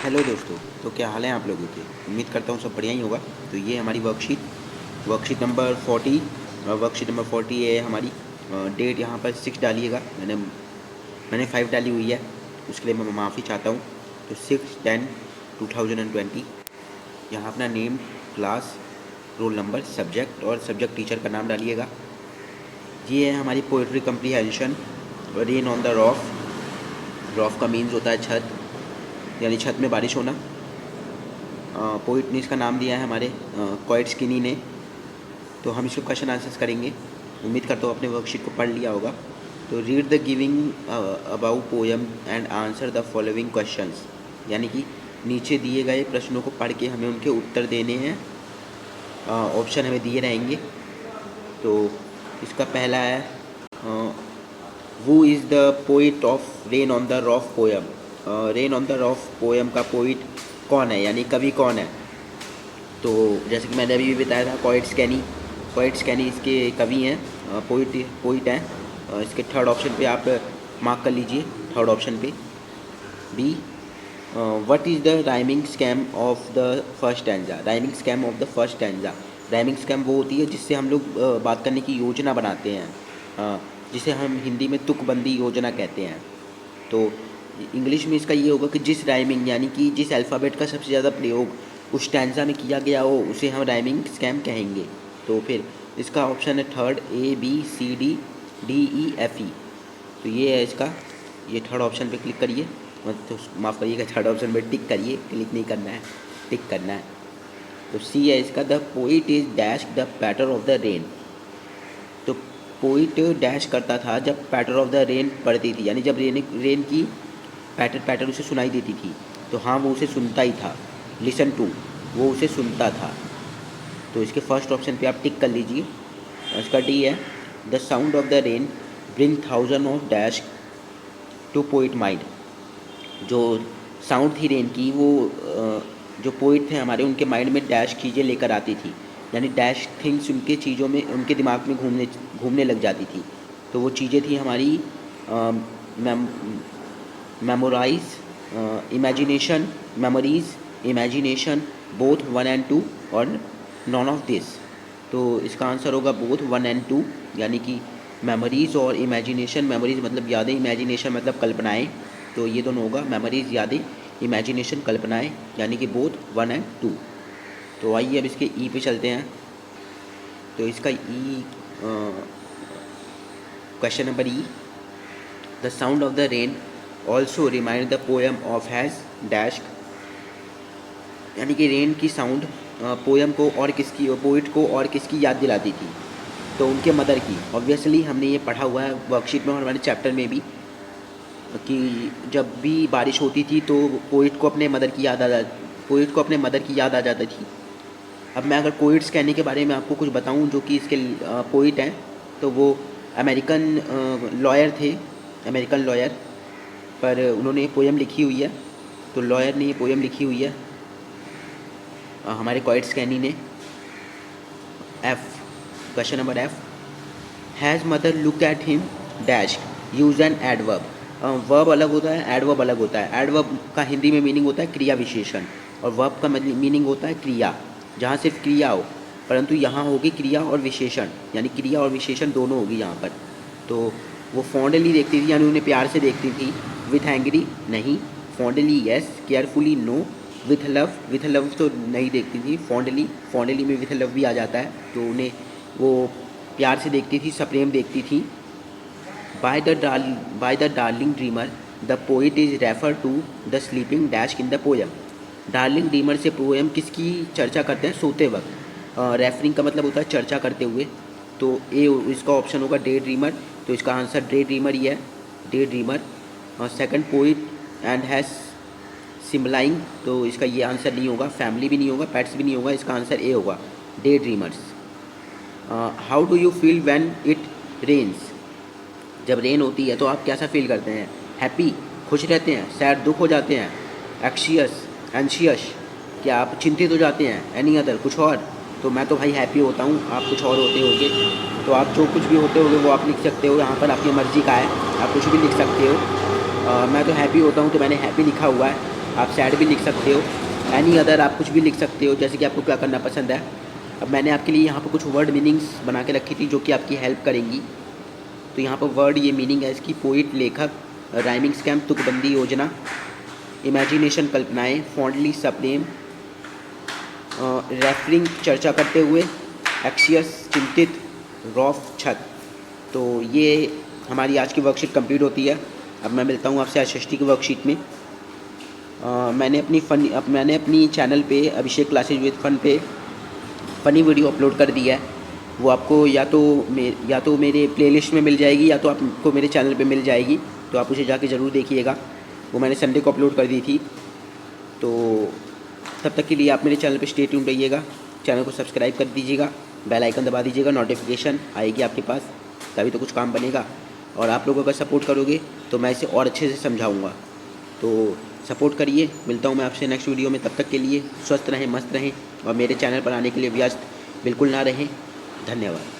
Hello दोस्तों। तो क्या हाल है आप लोगों के? उम्मीद करता हूँ सब बढ़िया ही होगा। तो ये हमारी वर्कशीट नंबर 40। वर्कशीट नंबर 40 है हमारी। डेट यहाँ पर 6 डालिएगा। मैंने 5 डाली हुई है, उसके लिए मैं माफ़ी चाहता हूँ। तो 6/10/2020। यहाँ अपना name, class, roll number, subject और सब्जेक्ट टीचर का नाम डालिएगा। ये है हमारी poetry comprehension. Rain on the rough. Rough का मीन्स होता है छत, यानी छत में बारिश होना। पोइट ने इसका नाम दिया है हमारे क्वाइट स्किनी ने। तो हम इसके क्वेश्चन आंसर्स करेंगे। उम्मीद करता हूँ अपने वर्कशीट को पढ़ लिया होगा। तो read the giving about poem and answer the following questions, यानी कि नीचे दिए गए प्रश्नों को पढ़ के हमें उनके उत्तर देने हैं। ऑप्शन हमें दिए रहेंगे। तो इसका पहला है, who is the poet of rain on the rough poem. Rain on the rough poem का पोइट कौन है, यानी कवि कौन है? तो जैसे कि मैंने अभी भी बताया था, क्वाइट स्कैनी इसके कवि हैं, पोइट हैं। इसके थर्ड ऑप्शन पे आप मार्क कर लीजिए, थर्ड ऑप्शन पे B. What is the rhyming scheme of the first stanza. Rhyming scheme of the first stanza. Rhyming scheme वो होती है जिससे हम लोग बात करने की योजना बनाते हैं, जिसे हम हिंदी में तुकबंदी योजना कहते हैं। तो इंग्लिश में इसका ये होगा कि जिस राइमिंग, यानी कि जिस अल्फ़ाबेट का सबसे ज़्यादा प्रयोग उस स्टैंजा में किया गया हो, उसे हम राइमिंग स्कैम कहेंगे। तो फिर इसका ऑप्शन है थर्ड, ABCDDEFE। तो ये है इसका, ये थर्ड ऑप्शन पे क्लिक करिए। तो माफ़ करिएगा, थर्ड ऑप्शन पे टिक करिए, क्लिक नहीं करना है, टिक करना है। तो सी है इसका, the poet is dash the patter of the rain. तो पोइट डैश करता था जब पैटर ऑफ द रेन पड़ती थी, यानी जब रेन की पैटर उसे सुनाई देती थी। तो हाँ, वो उसे सुनता ही था। लिसन टू, वो उसे सुनता था। तो इसके फर्स्ट ऑप्शन पे आप टिक कर लीजिए। इसका डी है, the sound of the rain bring thousand of dash to poet mind. जो साउंड थी रेन की, वो जो पोइट थे हमारे, उनके माइंड में डैश चीज़ें लेकर आती थी, यानी डैश थिंग्स उनके चीज़ों में, उनके दिमाग में घूमने लग जाती थी। तो वो चीज़ें थी हमारी memorise, imagination, memories, imagination, both 1 and 2 और नॉन ऑफ दिस। तो इसका आंसर होगा बोथ 1 and 2, यानी कि मेमोरीज़ और इमेजिनेशन। मेमोरीज़ मतलब यादें, इमेजिनेशन मतलब कल्पनाएँ। तो ये दोनों होगा, मेमोरीज़ यादें, इमेजिनेशन कल्पनाएँ, यानी कि बोथ 1 and 2। तो आइए अब इसके ई पे चलते हैं। तो इसका E, question number E, the sound of the rain also remind the poem of has dash. यानी कि रेन की साउंड पोएम को और किसकी, पोइट को और किसकी याद दिलाती थी? तो उनके मदर की। ऑब्वियसली हमने ये पढ़ा हुआ है वर्कशीट में और हमारे चैप्टर में भी, कि जब भी बारिश होती थी तो पोइट को अपने मदर की याद आ जाती थी। अब मैं अगर पोइट स्कैनी के बारे में आपको कुछ बताऊं, जो कि इसके पोइट हैं, तो वो अमेरिकन लॉयर थे, अमेरिकन लॉयर। पर उन्होंने ये पोएम लिखी हुई है। तो लॉयर ने ये पोएम लिखी हुई है हमारे क्वाइट स्कैनी ने। F, question number F, has mother look at him dash use an adverb. Verb अलग होता है, एडवर्ब अलग होता है। एडवर्ब का हिंदी में मीनिंग होता है क्रिया विशेषण, और वर्ब का मीनिंग होता है क्रिया, जहाँ सिर्फ क्रिया हो। परंतु यहाँ होगी क्रिया और विशेषण, यानी क्रिया और विशेषण दोनों होगी यहाँ पर। तो वो फॉन्डली देखती थी, यानी उन्हें प्यार से देखती थी। विथ एंग्री नहीं, fondly yes, carefully no, with love तो नहीं देखती थी। फॉन्डली में विथ लव भी आ जाता है। तो उन्हें वो प्यार से देखती थी, सप्रेम देखती थी। By the darling dreamer the poet is refer to the sleeping dash in the poem. Darling dreamer से पोएम किसकी चर्चा करते हैं? सोते वक्त। रेफरिंग का मतलब होता है चर्चा करते हुए। तो ए इसका ऑप्शन होगा डे ड्रीमर। तो इसका आंसर डे ड्रीमर ही है, day dreamer. Second, poet and has symbolising. तो इसका ये आंसर नहीं होगा, फैमिली भी नहीं होगा, पेट्स भी नहीं होगा। इसका आंसर ए होगा, day dreamers. How do you feel when it rains. जब रेन होती है तो आप कैसा फील करते हैं? हैप्पी, खुश रहते हैं, सैड, दुख हो जाते हैं, एंशियस, क्या आप चिंतित हो जाते हैं, एनी अदर, कुछ और? तो मैं तो भाई हैप्पी होता हूँ, आप कुछ और होते होगे। तो आप जो कुछ भी होते होगे वो आप लिख सकते हो, यहाँ पर आपकी मर्ज़ी का है, आप कुछ भी लिख सकते हो। मैं तो हैप्पी होता हूँ, तो मैंने हैप्पी लिखा हुआ है। आप सैड भी लिख सकते हो, एनी अदर आप कुछ भी लिख सकते हो, जैसे कि आपको क्या करना पसंद है। अब मैंने आपके लिए यहाँ पर कुछ वर्ड मीनिंग्स बना के रखी थी जो कि आपकी हेल्प करेंगी। तो यहाँ पर वर्ड ये मीनिंग है इसकी: पोइट लेखक, राइमिंग स्कैम तुकबंदी योजना, इमेजिनेशन कल्पनाएँ, फॉन्डली सप्रेम, रेफरिंग चर्चा करते हुए, एक्सियस चिंतित, रॉफ छत। तो ये हमारी आज की वर्कशीट कंप्लीट होती है। अब मैं मिलता हूँ आपसे आज षष्ठी की वर्कशीट में। मैंने अपनी चैनल पे अभिषेक क्लासेज विद फन पे फ़नी वीडियो अपलोड कर दिया है। वो आपको या तो मेरे प्लेलिस्ट में मिल जाएगी या तो आपको मेरे चैनल पे मिल जाएगी, तो आप उसे जाके ज़रूर देखिएगा। वो मैंने संडे को अपलोड कर दी थी। तो तब तक के लिए आप मेरे चैनल पे स्टे ट्यून रहिएगा, चैनल को सब्सक्राइब कर दीजिएगा, बेल आइकन दबा दीजिएगा, नोटिफिकेशन आएगी आपके पास, तभी तो कुछ काम बनेगा। और आप लोग अगर सपोर्ट करोगे तो मैं इसे और अच्छे से समझाऊँगा। तो सपोर्ट करिए। मिलता हूँ मैं आपसे नेक्स्ट वीडियो में। तब तक के लिए स्वस्थ रहें, मस्त रहें और मेरे चैनल पर आने के लिए व्यस्त बिल्कुल ना रहें। धन्यवाद।